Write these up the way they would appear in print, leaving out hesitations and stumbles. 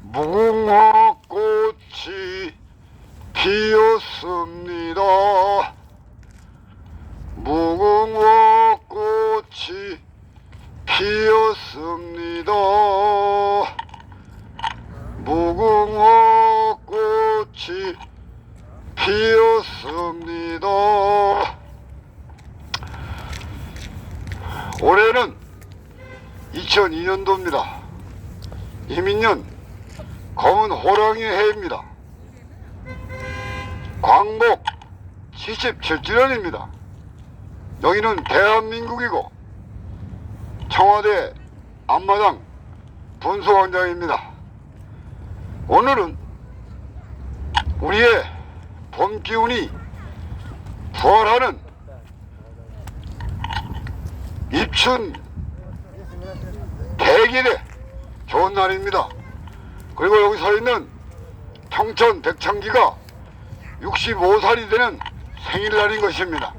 무궁화 꽃이 피었습니다. 무궁화 꽃이 피었습니다. 무궁화 꽃이 피었습니다. 올해는 2002년도입니다. 이민년 검은 호랑이 해입니다. 광복 77주년입니다. 여기는 대한민국이고 청와대 앞마당 분수광장입니다. 오늘은 우리의 봄 기운이 부활하는 입춘 대길의 좋은 날입니다. 그리고 여기 서 있는 청천 백창기가 65살이 되는 생일날인 것입니다.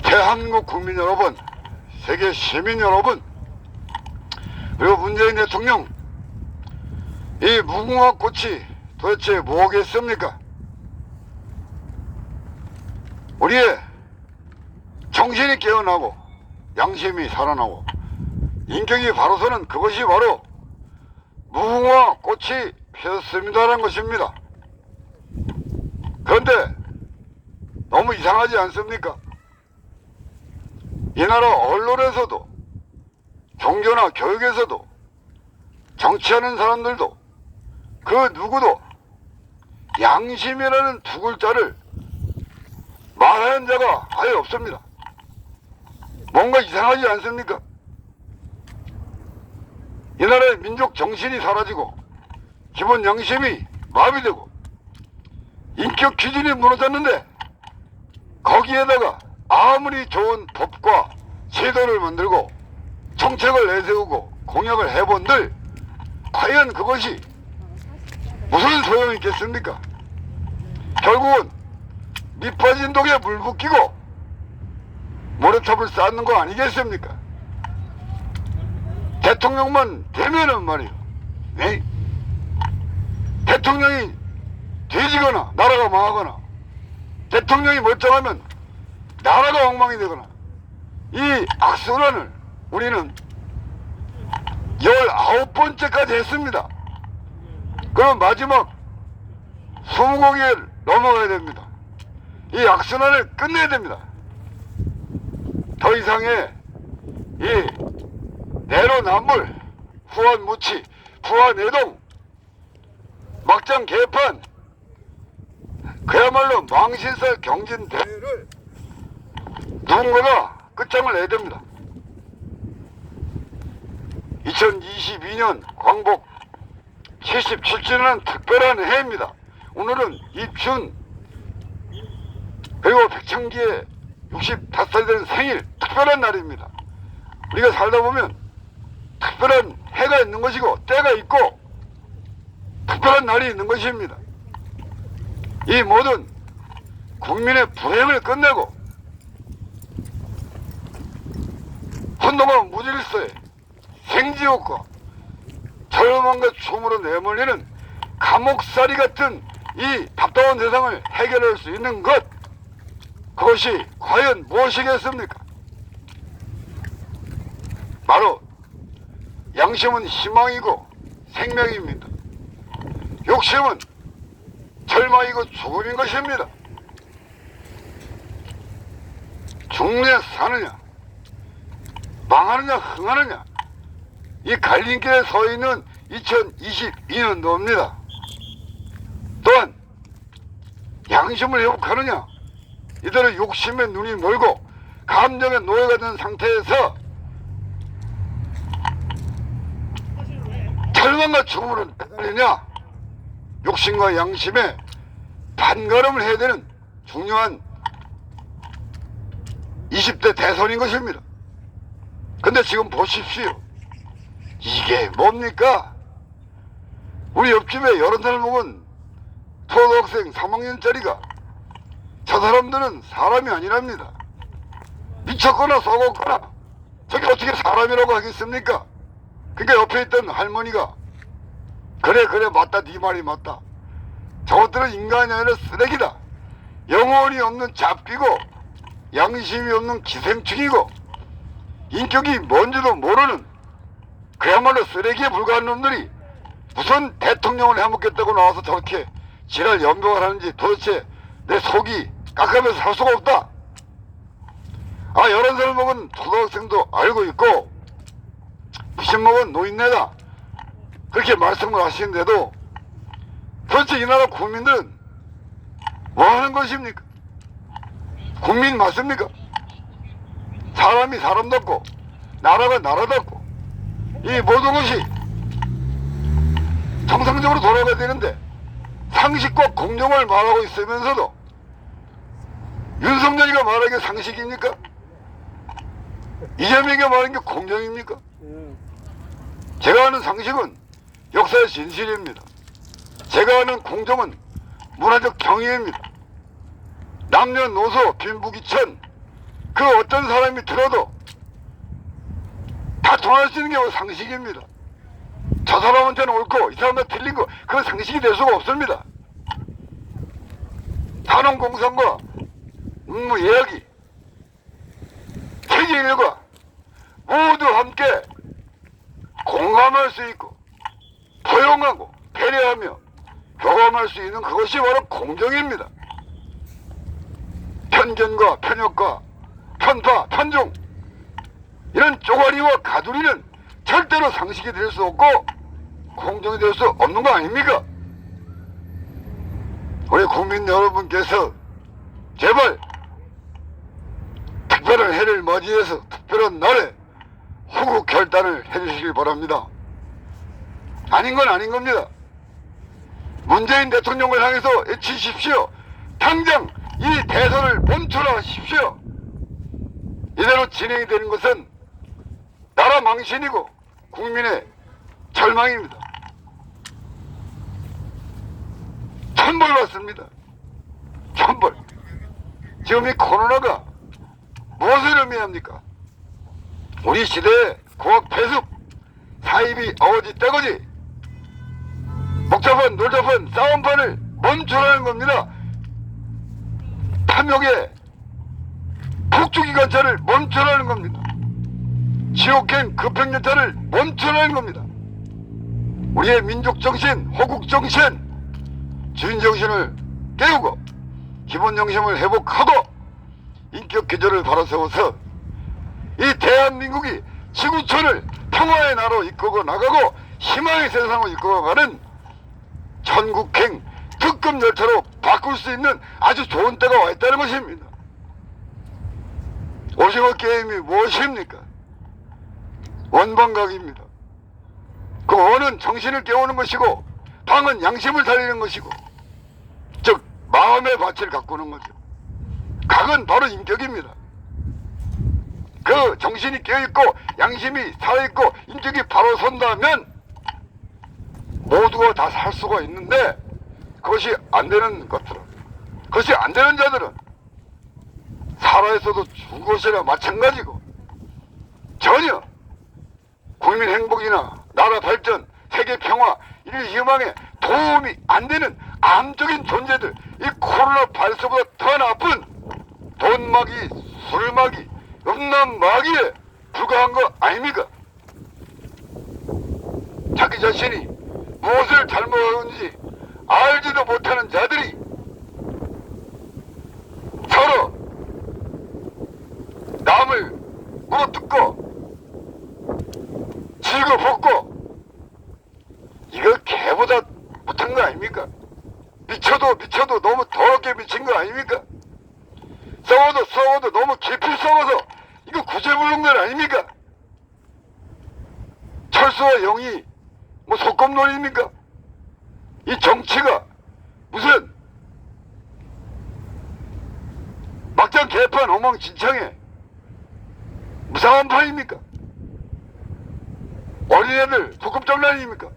대한민국 국민 여러분, 세계 시민 여러분, 그리고 문재인 대통령, 이 무궁화 꽃이 도대체 뭐겠습니까? 우리의 정신이 깨어나고 양심이 살아나고 인격이 바로 서는 그것이 바로 무궁화 꽃이 피었습니다라는 것입니다. 그런데 너무 이상하지 않습니까? 이 나라 언론에서도 종교나 교육에서도 정치하는 사람들도 그 누구도 양심이라는 두 글자를 말하는 자가 아예 없습니다. 뭔가 이상하지 않습니까? 이 나라의 민족 정신이 사라지고 기본 양심이 마비되고 인격 기준이 무너졌는데 거기에다가 아무리 좋은 법과 제도를 만들고 정책을 내세우고 공약을 해본들 과연 그것이 무슨 소용이 있겠습니까? 결국은 밑빠진 독에 물 붓기고 모래톱을 쌓는 거 아니겠습니까? 대통령만 되면은 말이요, 에이? 대통령이 뒤지거나 나라가 망하거나 대통령이 멀쩡하면 나라가 엉망이 되거나 이 악순환을 우리는 19번째까지 했습니다. 그럼 마지막 20개를 넘어가야 됩니다. 이 악순환을 끝내야 됩니다. 더 이상의 이 내로남불, 후한무치, 부한애동, 막장 개판, 그야말로 망신살 경진대회를 누군가가 끝장을 내야 됩니다. 2022년 광복 77주년은 특별한 해입니다. 오늘은 입춘 그리고 백창기의 65살 된 생일, 특별한 날입니다. 우리가 살다 보면 특별한 해가 있는 것이고 때가 있고 특별한 날이 있는 것입니다. 이 모든 국민의 불행을 끝내고 혼돈과 무질서에 생지옥과 절망과 추움으로 내몰리는 감옥살이 같은 이 답답한 세상을 해결할 수 있는 것, 그것이 과연 무엇이겠습니까? 바로 양심은 희망이고 생명입니다. 욕심은 절망이고 죽음인 것입니다. 죽느냐 사느냐, 망하느냐 흥하느냐, 이 갈림길에 서 있는 2022년도입니다. 또한 양심을 회복하느냐, 이들의 욕심에 눈이 멀고 감정에 노예가 된 상태에서 절망과 죽음으로 매달리냐, 욕심과 양심에 반걸음을 해야 되는 중요한 20대 대선인 것입니다. 근데 지금 보십시오. 이게 뭡니까? 우리 옆집에 11살 먹은 초등학생 3학년짜리가, 저 사람들은 사람이 아니랍니다. 미쳤거나 썩었거나 저게 어떻게 사람이라고 하겠습니까? 그러니까 옆에 있던 할머니가 그래 맞다, 네 말이 맞다. 저것들은 인간이 아니라 쓰레기다. 영혼이 없는 잡비고 양심이 없는 기생충이고 인격이 뭔지도 모르는 그야말로 쓰레기에 불과한 놈들이 무슨 대통령을 해먹겠다고 나와서 저렇게 지랄 연병을 하는지 도대체 내 속이 깎아면서 살 수가 없다. 아, 11살 먹은 초등학생도 알고 있고 90 먹은 노인네다 그렇게 말씀을 하시는데도 도대체 이 나라 국민들은 뭐 하는 것입니까? 국민 맞습니까? 사람이 사람답고 나라가 나라답고 이 모든 것이 정상적으로 돌아가야 되는데 상식과 공정을 말하고 있으면서도 윤석열이가 말하는 게 상식입니까? 이재명이가 말하는 게 공정입니까? 제가 아는 상식은 역사의 진실입니다. 제가 아는 공정은 문화적 경의입니다. 남녀노소 빈부귀천 그 어떤 사람이 들어도 다 통할 수 있는 게 상식입니다. 저 사람한테는 옳고 이 사람한테 틀린 거 그건 상식이 될 수가 없습니다. 산업공상과 예약이 세계 인류가 모두 함께 공감할 수 있고 포용하고 배려하며 교감할 수 있는 그것이 바로 공정입니다. 편견과 편협과 편파, 편중 이런 쪼가리와 가두리는 절대로 상식이 될 수 없고 공정이 될 수 없는 거 아닙니까? 우리 국민 여러분께서 제발 특별한 해를 맞이해서 특별한 날에 후국 결단을 해주시길 바랍니다. 아닌 건 아닌 겁니다. 문재인 대통령을 향해서 외치십시오. 당장 이 대선을 멈춰라십시오. 이대로 진행이 되는 것은 나라 망신이고 국민의 절망입니다. 천벌 받습니다. 천벌. 지금 이 코로나가 무엇을 의미합니까? 우리 시대의 공학 폐습, 사이비 어거지 떼거지, 복잡한 놀잡한 싸움판을 멈춰라는 겁니다. 탐욕의 폭주기관차를 멈춰라는 겁니다. 지옥행 급행열차를 멈춰라는 겁니다. 우리의 민족정신, 호국정신, 주인정신을 깨우고 기본정신을 회복하고 인격기조를 바로 세워서 이 대한민국이 지구촌을 평화의 나라로 이끌고 나가고 희망의 세상으로 이끌고 가는 전국행 특급 열차로 바꿀 수 있는 아주 좋은 때가 와 있다는 것입니다. 오징어 게임이 무엇입니까? 원방각입니다. 그 원은 정신을 깨우는 것이고 방은 양심을 살리는 것이고 즉 마음의 가치를 가꾸는 거죠. 각은 바로 인격입니다. 그 정신이 깨어있고 양심이 살아있고 인격이 바로 선다면 모두가 다 살 수가 있는데 그것이 안 되는 것들은 그것이 안 되는 자들은 살아있어도 죽은 것이나 마찬가지고 전혀 국민 행복이나 나라 발전, 세계 평화, 인류 희망에 도움이 안 되는 암적인 존재들, 이 코로나 발서보다 더 나쁜 돈마기, 술마기, 음란마기에 불과한 거 아닙니까? 자기 자신이 무엇을 잘못하는지 알지도 못하는 자들이 서로 남을 물어뜯고 즐거웠고 이거 개보다 못한 거 아닙니까? 미쳐도 너무 더럽게 미친 거 아닙니까? 싸워도 너무 깊이 싸워서 이거 구제불능들 아닙니까? 철수와 영이 뭐 속검놀이입니까? 이 정치가 무슨 막장 개판 엉망진창에 무상한 판입니까? 어린애들 소꿉장난입니까?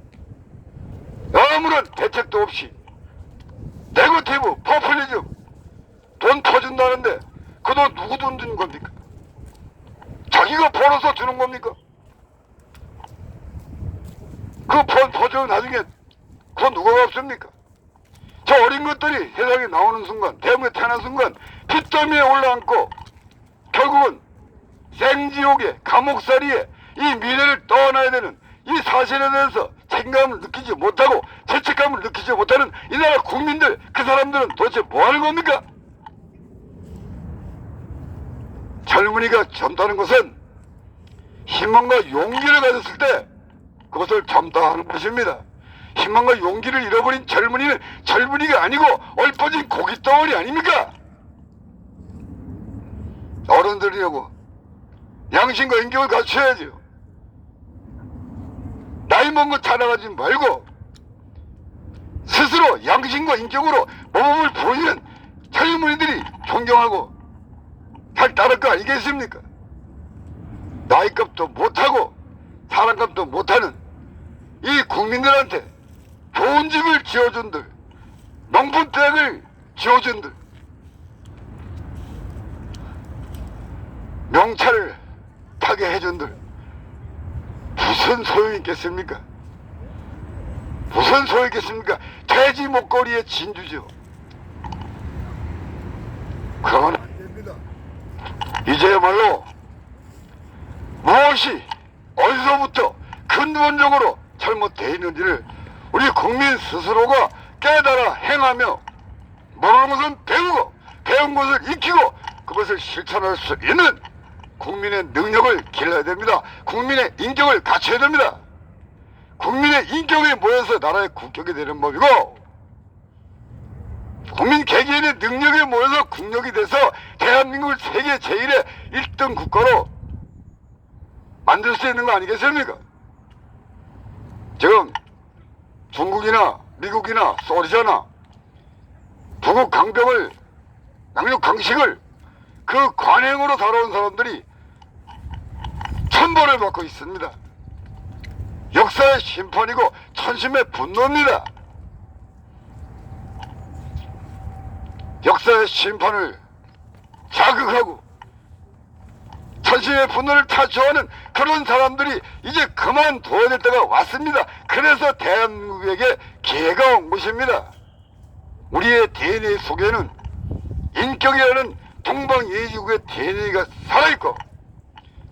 아무런 대책도 없이 네거티브 포퓰리즘 돈 퍼준다는데 그 돈 누구 돈 주는 겁니까? 자기가 벌어서 주는 겁니까? 그 돈 퍼주면 나중에 또 누가 없습니까? 저 어린 것들이 세상에 나오는 순간, 대한민국에 태어난 순간 핏더미에 올라앉고 결국은 생지옥에 감옥살이에 이 미래를 떠나야 되는 이 사실에 대해서 책임감을 느끼지 못하고 죄책감을 느끼지 못하는 이 나라 국민들, 그 사람들은 도대체 뭐 하는 겁니까? 젊은이가 젊다는 것은 희망과 용기를 가졌을 때 그것을 젊다 하는 것입니다. 희망과 용기를 잃어버린 젊은이는 젊은이가 아니고 얼빠진 고깃덩어리 아닙니까? 어른들이라고 양심과 인격을 갖춰야죠. 나이 먹은 거 자랑하지 말고 스스로 양심과 인격으로 모범을 보이는 젊은이들이 존경하고 잘 따를 거 아니겠습니까? 나이값도 못하고 사람값도 못하는 이 국민들한테 좋은 집을 지어준들, 명품댁을 지어준들, 명차를 타게 해준들 무슨 소용이 있겠습니까? 무슨 소용이 있겠습니까? 돼지 목걸이의 진주죠. 그러면 안 됩니다. 이제야말로 무엇이 어디서부터 근본적으로 잘못되어 있는지를 우리 국민 스스로가 깨달아 행하며 모르는 것은 배우고 배운 것을 익히고 그것을 실천할 수 있는 국민의 능력을 길러야 됩니다. 국민의 인격을 갖춰야 됩니다. 국민의 인격이 모여서 나라의 국격이 되는 법이고 국민 개개인의 능력이 모여서 국력이 돼서 대한민국을 세계 제1의 1등 국가로 만들 수 있는 거 아니겠습니까? 지금 중국이나 미국이나 소리잖아 북극 강병을 양육 강식을 그 관행으로 살아온 사람들이 천벌을 받고 있습니다. 역사의 심판이고 천심의 분노입니다. 역사의 심판을 자극하고 천심의 분노를 타초하는 그런 사람들이 이제 그만둬야 될 때가 왔습니다. 그래서 대한민국에게 기회가 온 것입니다. 우리의 DNA 속에는 인격이라는 동방예의지국의 DNA가 살아있고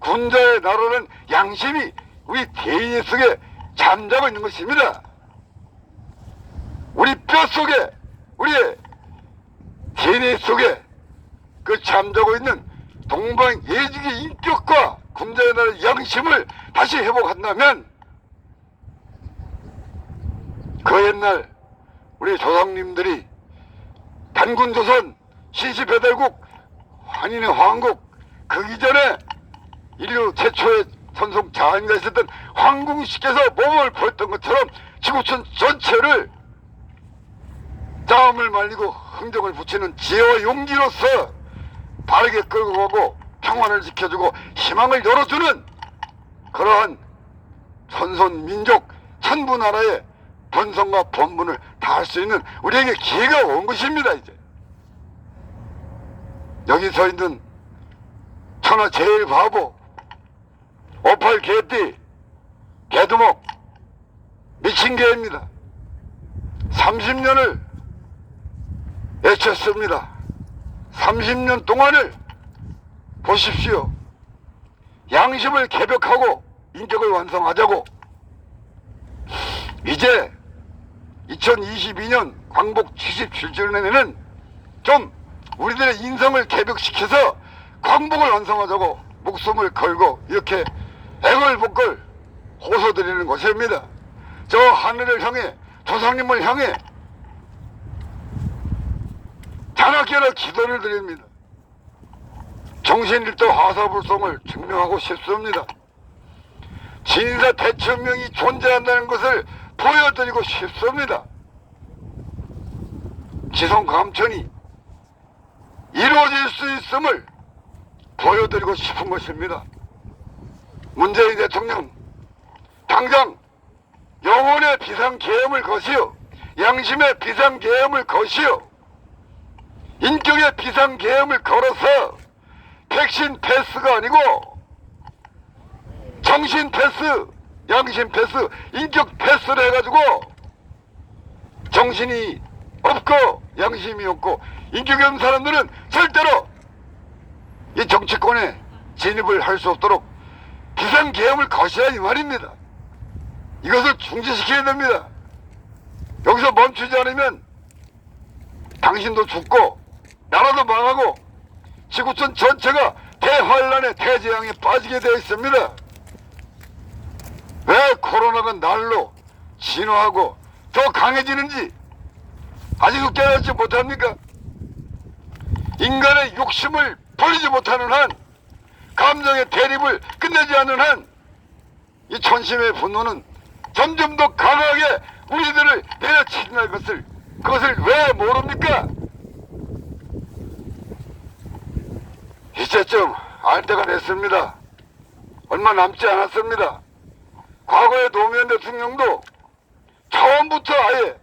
군자의 나라는 양심이 우리 DNA 속에 잠자고 있는 것입니다. 우리 뼈 속에 우리의 DNA 속에 그 잠자고 있는 동방예의지국의 인격과 군자의 나라의 양심을 다시 회복한다면 그 옛날 우리 조상님들이 단군조선 신시배달국 한인의 황국 그 이전에 인류 최초의 선송 자한가 있었던 황궁씨께서 몸을 보였던 것처럼 지구촌 전체를 땀을 말리고 흥정을 붙이는 지혜와 용기로서 바르게 끌고 가고 평화를 지켜주고 희망을 열어주는 그러한 선선 민족 천부나라의 번성과 본분을 다할 수 있는 우리에게 기회가 온 것입니다. 이제 여기 서 있는 천하 제일 바보 오팔 개띠 개두목 미친 개입니다. 30년을 외쳤습니다. 30년 동안을 보십시오. 양심을 개벽하고 인격을 완성하자고 이제 2022년 광복 77주년에는 좀 우리들의 인성을 개벽시켜서 광복을 완성하자고 목숨을 걸고 이렇게 애걸복걸 호소드리는 것입니다. 저 하늘을 향해 조상님을 향해 자나깨나 기도를 드립니다. 정신일도 하사불성을 증명하고 싶습니다. 진사 대천명이 존재한다는 것을 보여드리고 싶습니다. 지성 감천이 이루어질 수 있음을 보여드리고 싶은 것입니다. 문재인 대통령 당장 영혼의 비상계엄을 거시오, 양심의 비상계엄을 거시오, 인격의 비상계엄을 걸어서 백신 패스가 아니고 정신 패스, 양심 패스, 인격 패스를 해가지고 정신이 없고 양심이 없고 인격이 없는 사람들은 절대로 이 정치권에 진입을 할 수 없도록 비상계엄을 거셔야 이 말입니다. 이것을 중지시켜야 됩니다. 여기서 멈추지 않으면 당신도 죽고 나라도 망하고 지구촌 전체가 대환란의 대재앙에 빠지게 되어 있습니다. 왜 코로나가 날로 진화하고 더 강해지는지 아직도 깨닫지 못합니까? 인간의 욕심을 버리지 못하는 한, 감정의 대립을 끝내지 않는 한, 이 천심의 분노는 점점 더 강하게 우리들을 내려치는 것을, 그것을 왜 모릅니까? 이제쯤 알 때가 됐습니다. 얼마 남지 않았습니다. 과거의 노무현 대통령도 처음부터 아예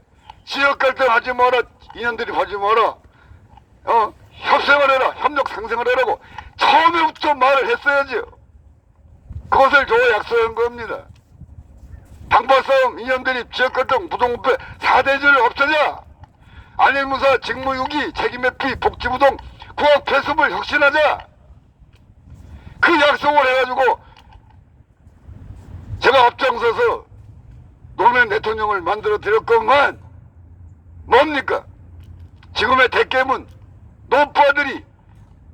지역 갈등 하지 마라, 인연들이 하지 마라, 협생을 해라, 협력 상생을 해라고 처음부터 말을 했어야죠. 그것을 저 약속한 겁니다. 당파싸움, 인연들이 지역 갈등, 부동부패, 4대주를 없애자. 안일무사, 직무유기, 책임회피, 복지부동, 구역 폐습을 혁신하자. 그 약속을 해가지고 제가 앞장서서 노무현 대통령을 만들어 드렸건만 뭡니까? 지금의 대깨문 노빠들이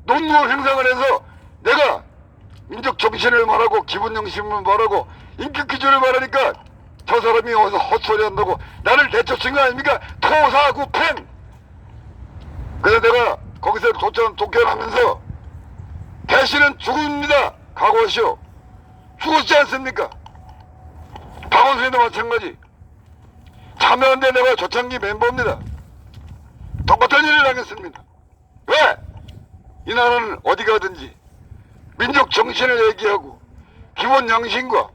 논문 행상을 해서 내가 민족 정신을 말하고 기본 영심을 말하고 인격 기준을 말하니까 저 사람이 어디서 헛소리 한다고 나를 내쫓은 거 아닙니까? 토사구팽. 그래서 내가 거기서 독견하면서 대신은 죽습니다. 각오하시오. 죽었지 않습니까? 박원순이도 마찬가지. 참여한데 내가 조창기 멤버입니다. 똑같은 일을 하겠습니다. 왜? 이 나라는 어디 가든지 민족 정신을 얘기하고 기본 양심과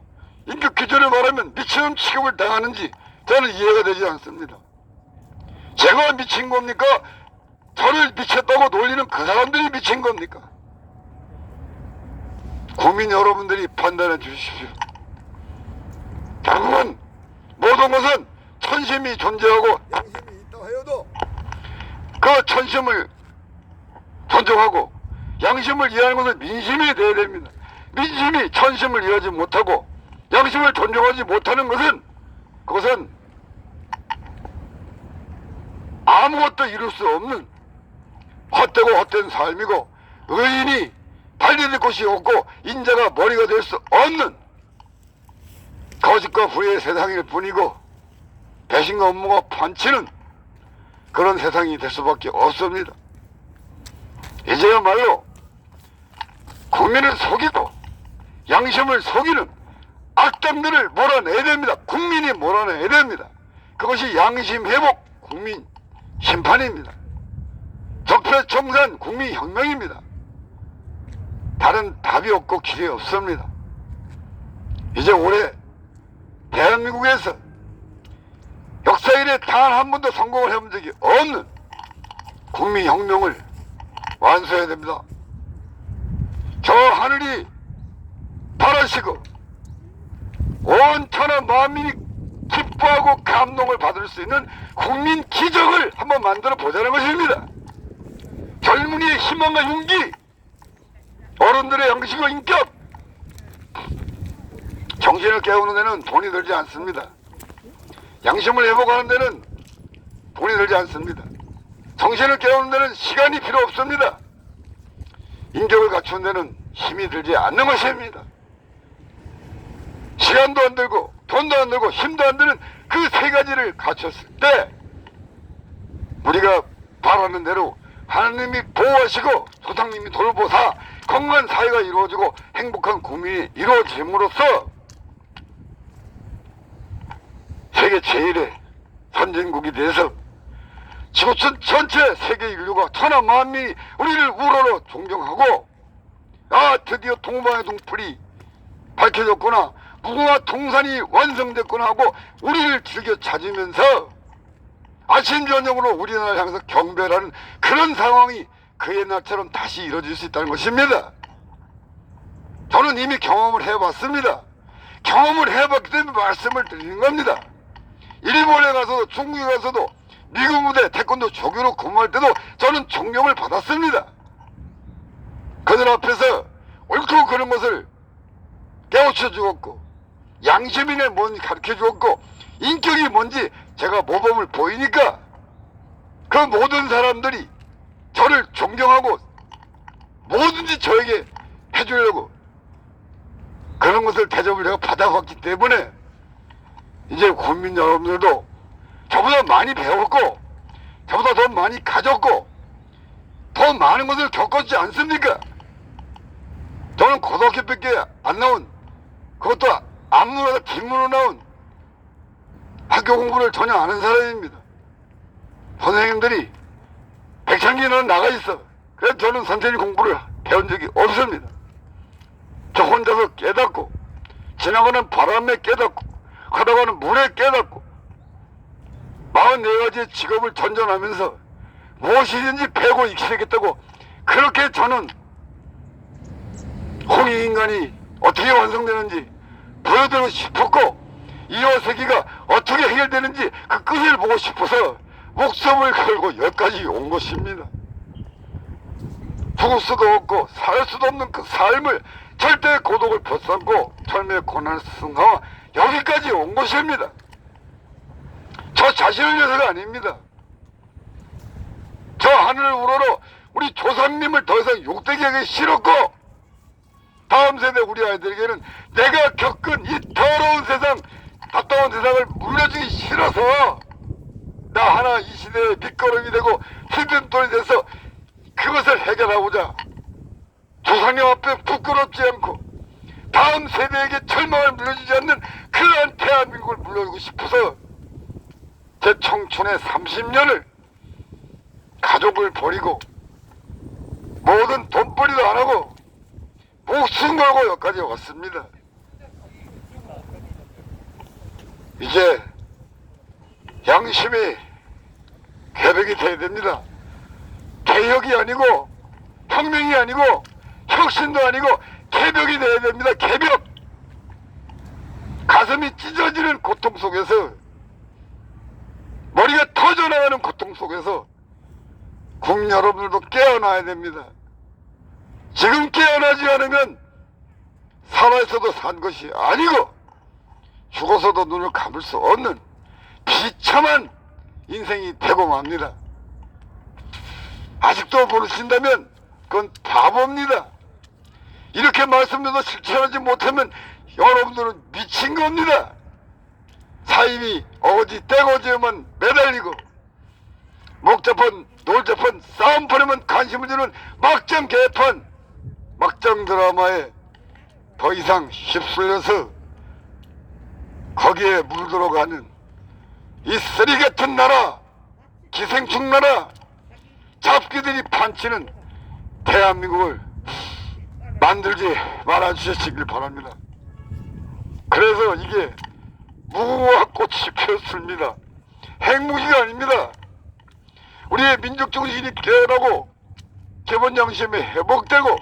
인격 기준을 말하면 미친놈 취급을 당하는지 저는 이해가 되지 않습니다. 제가 미친 겁니까? 저를 미쳤다고 놀리는 그 사람들이 미친 겁니까? 국민 여러분들이 판단해 주십시오. 결국은 모든 것은 천심이 존재하고 양심이 있다 하여도 그 천심을 존중하고 양심을 이해하는 것은 민심이 되어야 됩니다. 민심이 천심을 이해하지 못하고 양심을 존중하지 못하는 것은 그것은 아무것도 이룰 수 없는 헛되고 헛된 삶이고 의인이 달려들 곳이 없고 인자가 머리가 될 수 없는 거짓과 불의의 세상일 뿐이고 배신과 업무가 판치는 그런 세상이 될 수밖에 없습니다. 이제야말로 국민을 속이고 양심을 속이는 악당들을 몰아내야 됩니다. 국민이 몰아내야 됩니다. 그것이 양심 회복 국민 심판입니다. 적폐청산 국민혁명입니다. 다른 답이 없고 길이 없습니다. 이제 올해 대한민국에서 역사 이래 단 한 번도 성공을 해본 적이 없는 국민혁명을 완수해야 됩니다. 저 하늘이 바라시고 온 천하 만민이 기뻐하고 감동을 받을 수 있는 국민 기적을 한번 만들어 보자는 것입니다. 젊은이의 희망과 용기, 어른들의 양식과 인격, 정신을 깨우는 데는 돈이 들지 않습니다. 양심을 회복하는 데는 돈이 들지 않습니다. 정신을 깨우는 데는 시간이 필요 없습니다. 인격을 갖추는 데는 힘이 들지 않는 것입니다. 시간도 안 들고 돈도 안 들고 힘도 안 드는 그 세 가지를 갖췄을 때 우리가 바라는 대로 하나님이 보호하시고 조상님이 돌보사 건강한 사회가 이루어지고 행복한 국민이 이루어짐으로써 세계 제1의 선진국이 돼서 지구촌 전체 세계 인류가 천하 만민이 우리를 우러러 존경하고 드디어 동방의 동풀이 밝혀졌구나, 무궁화 동산이 완성됐구나 하고 우리를 즐겨 찾으면서 아침 저녁으로 우리나라를 향해서 경배하는 그런 상황이 그 옛날처럼 다시 이루어질 수 있다는 것입니다. 저는 이미 경험을 해봤습니다. 경험을 해봤기 때문에 말씀을 드리는 겁니다. 일본에 가서도 중국에 가서도 미군 부대 태권도 조교로 근무할 때도 저는 존경을 받았습니다. 그들 앞에서 옳고 그런 것을 깨우쳐 주었고, 양심이네 뭔지 가르쳐 주었고, 인격이 뭔지 제가 모범을 보이니까 그 모든 사람들이 저를 존경하고 뭐든지 저에게 해주려고 그런 것을 대접을 제가 받아왔기 때문에 이제 국민 여러분들도 저보다 많이 배웠고 저보다 더 많이 가졌고 더 많은 것을 겪었지 않습니까? 저는 고등학교밖에 안 나온, 그것도 앞문으로 뒷문으로 나온 학교 공부를 전혀 안 한 사람입니다. 선생님들이 백창기는 나가 있어. 그래서 저는 선생님 공부를 배운 적이 없습니다. 저 혼자서 깨닫고, 지나가는 바람에 깨닫고, 걸어가는 물에 깨닫고, 44가지의 직업을 전전하면서 무엇이든지 배고 익히겠다고 그렇게 저는 홍익인간이 어떻게 완성되는지 보여드리고 싶었고, 이호세기가 어떻게 해결되는지 그 끝을 보고 싶어서 목숨을 걸고 여기까지 온 것입니다. 죽을 수도 없고 살 수도 없는 그 삶을, 절대 고독을 벗삼고 절대의 고난을 승하와 여기까지 온 것입니다. 저 자신을 위해서가 아닙니다. 저 하늘을 우러러 우리 조상님을 더 이상 욕되게 하기 싫었고, 다음 세대 우리 아이들에게는 내가 겪은 이 더러운 세상, 답답한 세상을 물려주기 싫어서 나 하나 이 시대의 밑거름이 되고 힘든돈이 돼서 그것을 해결하고자 조상님 앞에 부끄럽지 않고 다음 세대에게 절망을 물려주지 않는 그러한 대한민국을 물려주고 싶어서 제 청춘의 30년을 가족을 버리고 모든 돈벌이도 안 하고 목숨 걸고 여기까지 왔습니다. 이제 양심이 개벽이 돼야 됩니다. 개혁이 아니고 혁명이 아니고 혁신도 아니고 개벽이 돼야 됩니다. 개벽. 가슴이 찢어지는 고통 속에서, 머리가 터져나가는 고통 속에서 국민 여러분들도 깨어나야 됩니다. 지금 깨어나지 않으면 살아있어도 산 것이 아니고 죽어서도 눈을 감을 수 없는 비참한 인생이 되고 맙니다. 아직도 모르신다면 그건 바보입니다. 이렇게 말씀드려도 실천하지 못하면 여러분들은 미친 겁니다. 사임이 어거지 떼거지에만 매달리고 목자판, 놀자판, 싸움판에만 관심을 주는 막장 개판, 막장 드라마에 더 이상 휩쓸려서 거기에 물들어가는 이 쓰리 같은 나라, 기생충 나라, 잡기들이 판치는 대한민국을 만들지 말아주시길 바랍니다. 그래서 이게 무궁화 꽃이 피었습니다. 핵무기가 아닙니다. 우리의 민족정신이 깨어나고 기본양심이 회복되고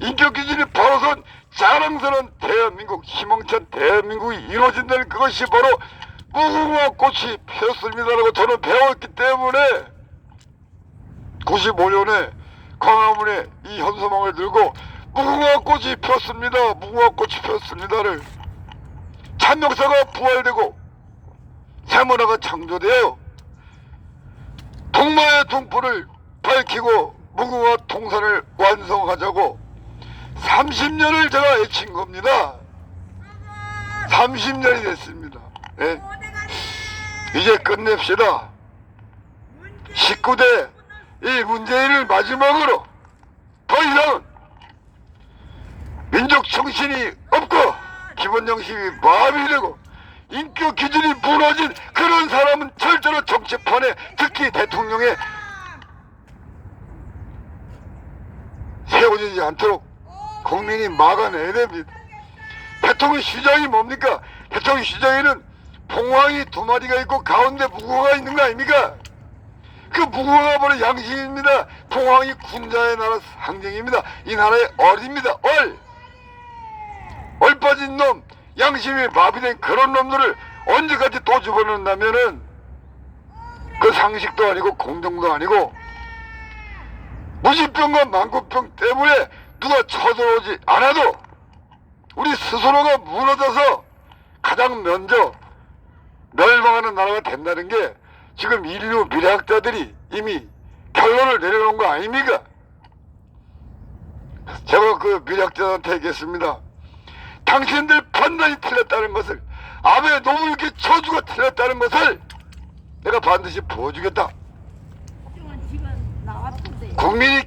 인격기준이 바로 선 자랑스러운 대한민국, 희망찬 대한민국이 이루어진다는 그것이 바로 무궁화 꽃이 피었습니다라고 저는 배웠기 때문에 95년에 광화문에 이 현수막을 들고 무궁화 꽃이 피었습니다, 무궁화 꽃이 피었습니다를 참역사가 부활되고 새문화가 창조되어 동마의 등불을 밝히고 무궁화 통산을 완성하자고 30년을 제가 애친 겁니다. 30년이 됐습니다. 네. 이제 끝냅시다. 19대 이 문재인을 마지막으로 더 이상은 민족 정신이 없고 기본 정신이 마비되고 인격 기준이 무너진 그런 사람은 절대로 정치판에, 특히 대통령에 세워지지 않도록 국민이 막아내야 됩니다. 대통령 시장이 뭡니까? 대통령 시장에는 봉황이 2마리가 있고 가운데 무궁화가 있는 거 아닙니까? 그 무궁화가 바로 양심입니다. 봉황이 군자의 나라 상징입니다. 이 나라의 얼입니다. 얼 빠진 놈, 양심이 마비된 그런 놈들을 언제까지 또 집어넣는다면은 그 상식도 아니고 공정도 아니고 무지병과 만국병 때문에 누가 쳐들어오지 않아도 우리 스스로가 무너져서 가장 먼저 멸망하는 나라가 된다는 게 지금 인류 미래학자들이 이미 결론을 내려놓은 거 아닙니까? 제가 그 미래학자한테 얘기했습니다. 당신들 판단이 틀렸다는 것을, 아베 노무현의 저주가 틀렸다는 것을 내가 반드시 보여주겠다. 국민이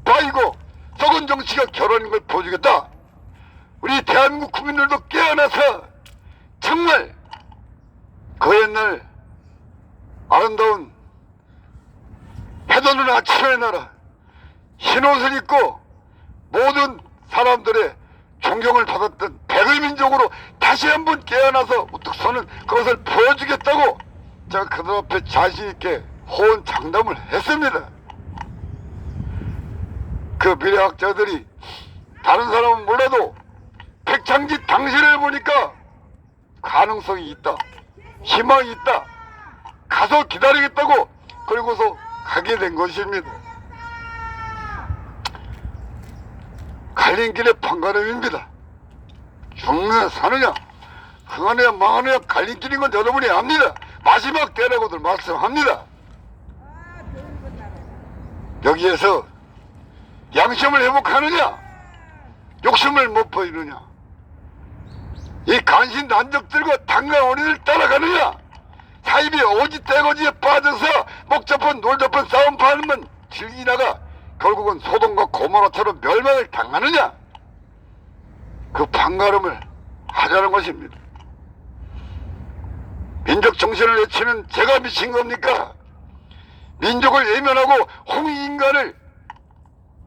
빠이고 썩은 정치가 결혼인 걸 보여주겠다. 우리 대한민국 국민들도 깨어나서 정말 그 옛날 아름다운 해돋는 아침의 나라, 흰옷을 입고 모든 사람들의 존경을 받았던 백의민족으로 다시 한번 깨어나서 우뚝 서는 그것을 보여주겠다고 제가 그들 앞에 자신있게 호언장담을 했습니다. 그 미래학자들이 다른 사람은 몰라도 백창지 당신을 보니까 가능성이 있다, 희망이 있다, 가서 기다리겠다고 그리고서 가게 된 것입니다. 갈림길의 판가름입니다. 죽느냐 사느냐, 흥하느냐 망하느냐 갈림길인 건 여러분이 압니다. 마지막 때라고들 말씀합니다. 여기에서 양심을 회복하느냐, 욕심을 못 보이느냐, 이 간신 난적들과 당강 어린이를 따라가느냐, 사입이 오지 떼거지에 빠져서 목잡은 놀잡은 싸움판만 즐기다가 결국은 소돔과 고모라처럼 멸망을 당하느냐, 그 판가름을 하자는 것입니다. 민족 정신을 내치는 제가 미친 겁니까? 민족을 외면하고 홍익인간을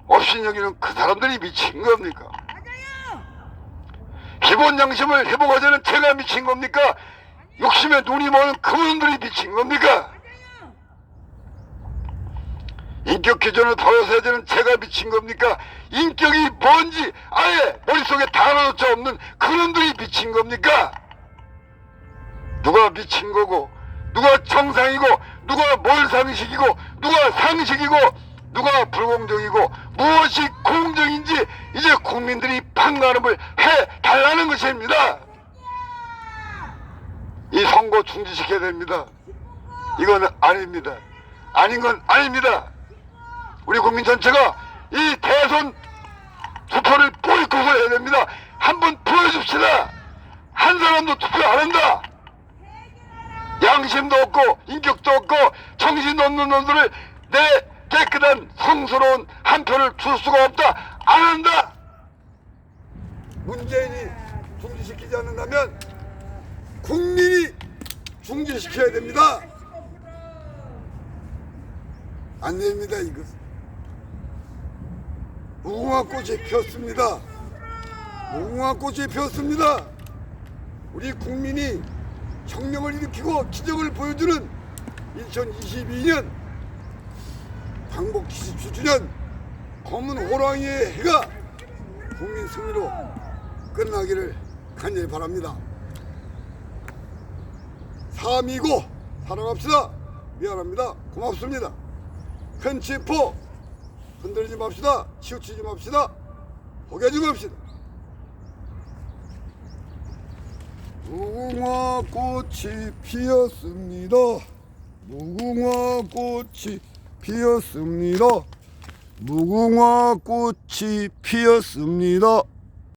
없이 여기는 그 사람들이 미친 겁니까? 기본 양심을 회복하자는 제가 미친 겁니까? 욕심에 눈이 먼 그분들이 미친 겁니까? 인격 기준을 바로서야 되는 제가 미친 겁니까? 인격이 뭔지 아예 머릿속에 단어조차 없는 그분들이 미친 겁니까? 누가 미친 거고, 누가 정상이고, 누가 몰상식이고, 누가 상식이고, 누가 불공정이고, 무엇이 공정인지 이제 국민들이 판가름을 해달라는 것입니다. 이 선거 중지시켜야 됩니다. 이건 아닙니다. 아닌 건 아닙니다. 우리 국민 전체가 이 대선 투표를 보이콧을 해야 됩니다. 한번 보여줍시다. 한 사람도 투표 안 한다. 양심도 없고 인격도 없고 정신도 없는 놈들을 내 깨끗한 성스러운 한 표를 줄 수가 없다. 안 한다. 문재인이 중지시키지 않는다면 국민이 중지시켜야 됩니다. 안 됩니다. 이것은 무궁화꽃이 피었습니다. 무궁화꽃이 피었습니다. 우리 국민이 혁명을 일으키고 기적을 보여주는 2022년 광복 70주년 검은 호랑이의 해가 국민 승리로 끝나기를 간절히 바랍니다. 삶이고 사랑합시다. 미안합니다. 고맙습니다. 큰 치포 흔들지 맙시다. 치우치지 맙시다. 포기하지 맙시다. 무궁화꽃이 피었습니다. 무궁화꽃이 피었습니다. 무궁화꽃이 피었습니다.